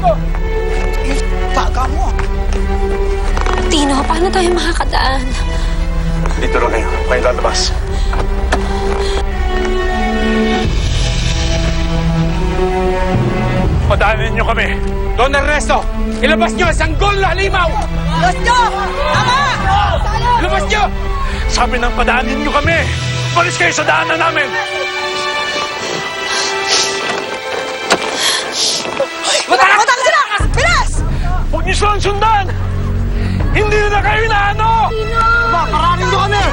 ko! Baga mo! Tino, paano tayo makakadaan? Dito lang kayo. May lalabas. Padaanin niyo kami. Don Ernesto! Ilabas niyo ang sanggol na halimaw! Los nyo! Tama! Ilabas niyo! Sabi ng padaanin niyo kami. Balis kayo sa daanan namin. Matang sila! Bilis! Huwag niyo silang sundan. Hindi na kayo inaano. Paranin niyo kami!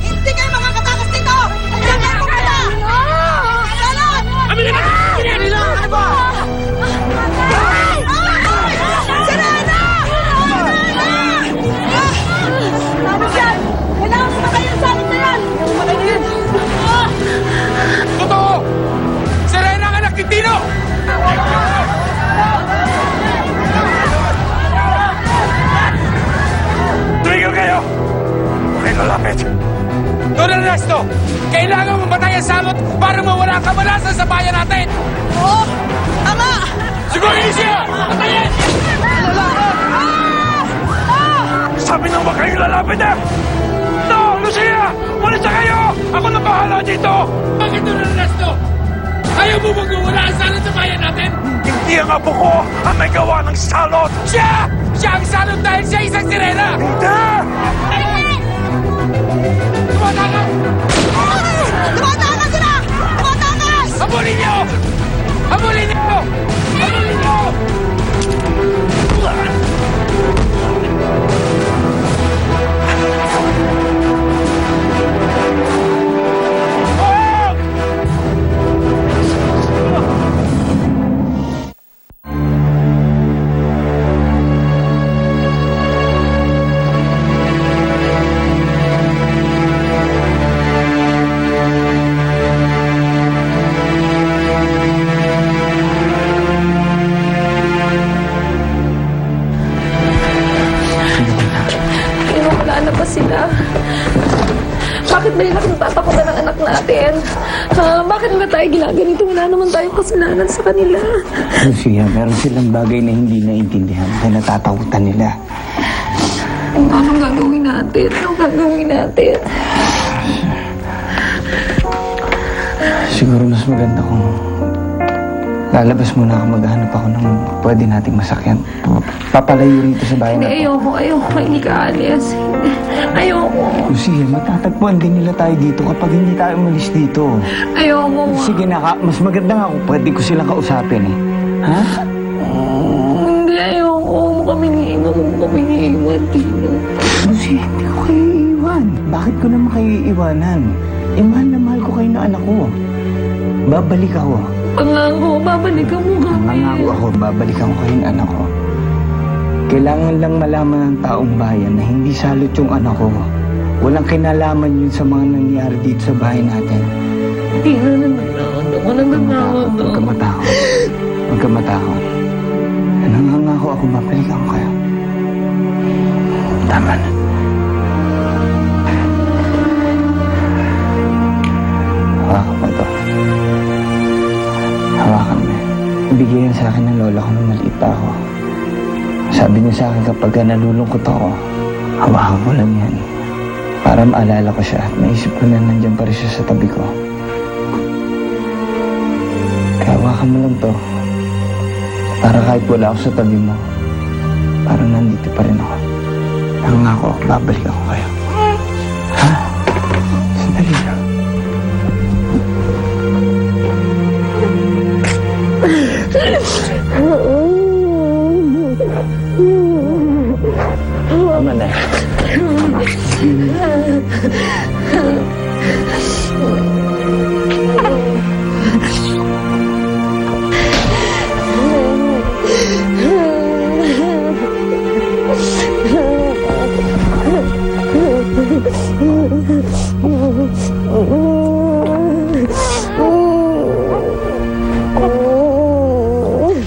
Hindi kayo makakatakas dito! Hanggang ako pala! Salot! Amin na! Ano ba? Sirena! Tapos yan! Kailangan sumakay yung salot na yan! Sumakay na yan! Totoo! Serena ang anak ni Tino! Tumigil kayo. Huwag kayong lalapit. Don Ernesto! Kailangan mamatay ang salot para mawala ang kamalasan sa bayan natin! Oo! Tama! Siguro siya! Patayin! Sabi nang huwag kayong lalapit eh. No, Lucia! Walis na kayo! Ako na bahala dito! Bakit Don Ernesto? Ayaw mo magwawala ang salot sa bayan natin? Hindi ang apo ko ang may gawa ng salot! Siya! Siya ang salot dahil siya isang sirena! Hindi! Tumatakas! Tumatakas sila! Tumatakas! Habulin niyo! Habulin niyo! Habulin niyo! Huwag! Tino, wala na ba sila? Bakit ba nila nagtatakutan ng anak natin? Bakit ba tayo ginaganito? Wala naman tayong kasalanan sa kanila. Lucia, meron silang bagay na hindi naintindihan na natatakutan nila. Anong gagawin natin? Anong gagawin natin? Siguro mas maganda kung lalabas muna ako, maghanap ako ng pwede nating masakyan. Papalayo rito sa bahay Hindi, na to. ayoko. Hindi ka alis. Ayoko. Lucia, matatagpuan din nila tayo dito kapag hindi tayo umalis dito. Ayoko. Sige na, mas maganda nga kung pwede ko silang kausapin eh. Ha? Hindi, ayoko. Huwag mo kaming iiwan. Huwag mo kaming iiwan, Tino. Lucia, hindi ko kayo iiwan. Bakit ko naman kayo iiwanan? Mahal na mahal ko kayo na anak ko. Babalik ako. Pangako, babalikan mo kami. Nangangako ako, babalikan ko kayo ng anak ko. Kailangan lang malaman ng taong bayan na hindi salot yung anak ko. Walang kinalaman yun sa mga nangyari dito sa bahay natin. Tino, nagmamakot ako. Nagmamakot Huwag ako. ka matakot. Huwag ka matakot. Nangangako ako, babalikan ko kayo. Tama na. Hawakan mo ito. Hawakan mo. Ibigay yan sa akin ng lola ko nung maliit pa ako. Sabi niya sa akin kapag nalulungkot ako, hawakan ko lang yan. Para maalala ko siya at naisip ko na nandiyan pa rin siya sa tabi ko. Kaya hawakan mo lang to. Para kahit wala ako sa tabi mo, parang nandito pa rin ako. Nangako ako, babalik ako kayo. Ha? Sandali lang. Tama na.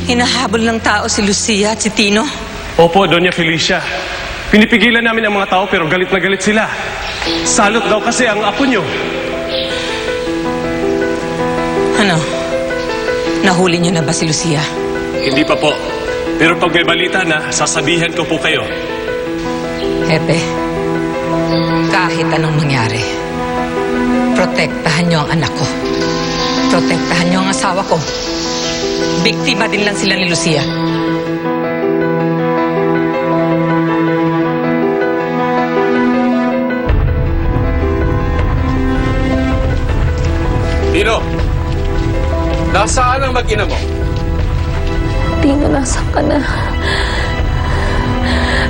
Hinahabol ng tao si Lucia at si Tino. Opo, Doña Felicia. Pinipigilan namin ang mga tao pero galit na galit sila. Salot daw kasi ang apo nyo. Ano? Nahuli niyo na ba si Lucia? Hindi pa po. Pero pag may balita na, sasabihan ko po kayo. Hepe, kahit anong mangyari, protektahan niyo ang anak ko. Protektahan niyo ang asawa ko. Biktima din lang sila ni Lucia. Tino, nasaan ang mag-ina mo? Tino, nasaan ka na?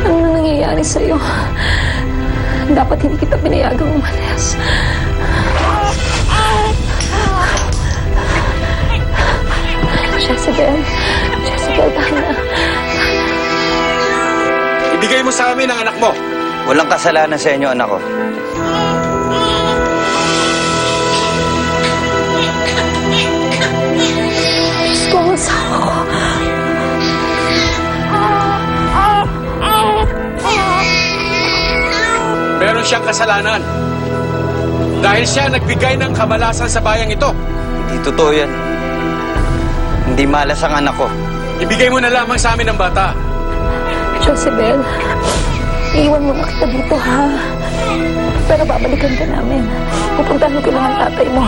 Ano na nangyayari sa'yo? Dapat hindi kita pinayagang umalis. Jezebel, tayo na. Ibigay mo sa amin ang anak mo. Walang kasalanan sa inyo, anak ko. Diyos ko, ang asawa ko. Meron siyang kasalanan. Dahil siya nagbigay ng kamalasan sa bayang ito. Hindi totoo yan. Hindi malas ang anak ko. Ibigay mo na lamang sa amin ang bata. Jezebel, iiwan mo na kita dito, ha? Pero babalikan ka namin. Pupuntahan ko lang ang tatay mo.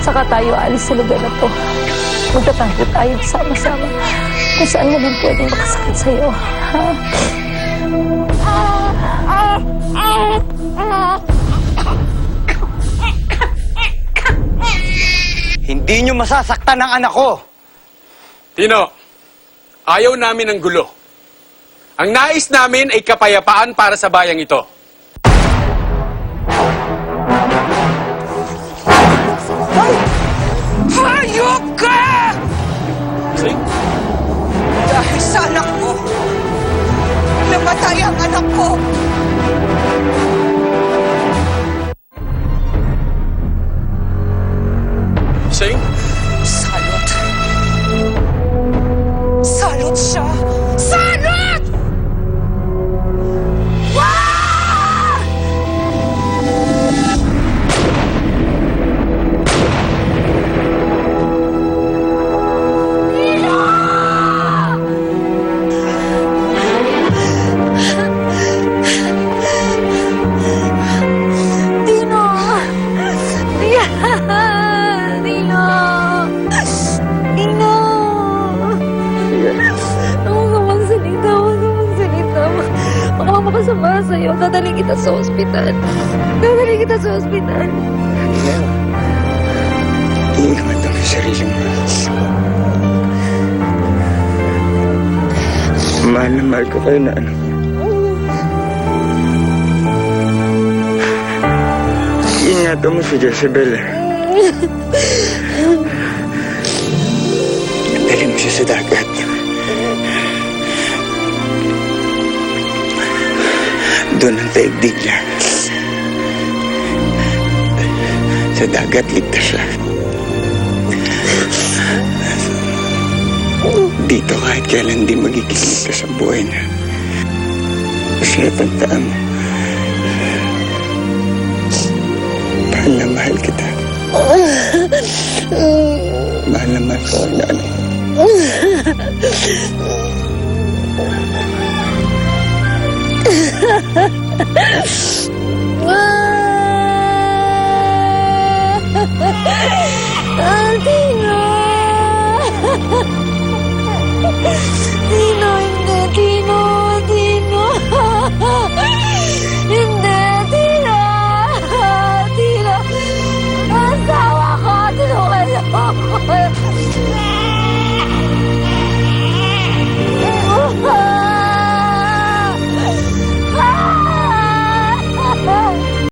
Saka tayo aalis sa lugar na to. Magtatago tayo sama-sama. Kung saan mo lang pwedeng makasakit sa'yo, ha? Hindi nyo masasaktan ang anak ko. Tino, ayaw namin ng gulo. Ang nais namin ay kapayapaan para sa bayang ito. Hayop ka! Sing? Dahil sa anak ko, namatay ang anak ko. Sing? Salot. Salot siya. Salot! Dino! Dino! Dino! Huwag ka magsalita, huwag ka magsalita. Baka makasama sa'yo. Dadaling kita sa ospital. Dadaling kita sa ospital. Iingat ang sarili mo. Mahal na mahal ko kayo na anak. Ingatan mo si Jezebel. Dali mo siya sa dagat. Doon ang taigdig niya. Sa dagat, ligtas siya. Dito kahit kailan di magiging ligtas ang buhay niya. Kasi tandaan mo, mahal na mahal kita. Mahal na mahal ko ang anak ko.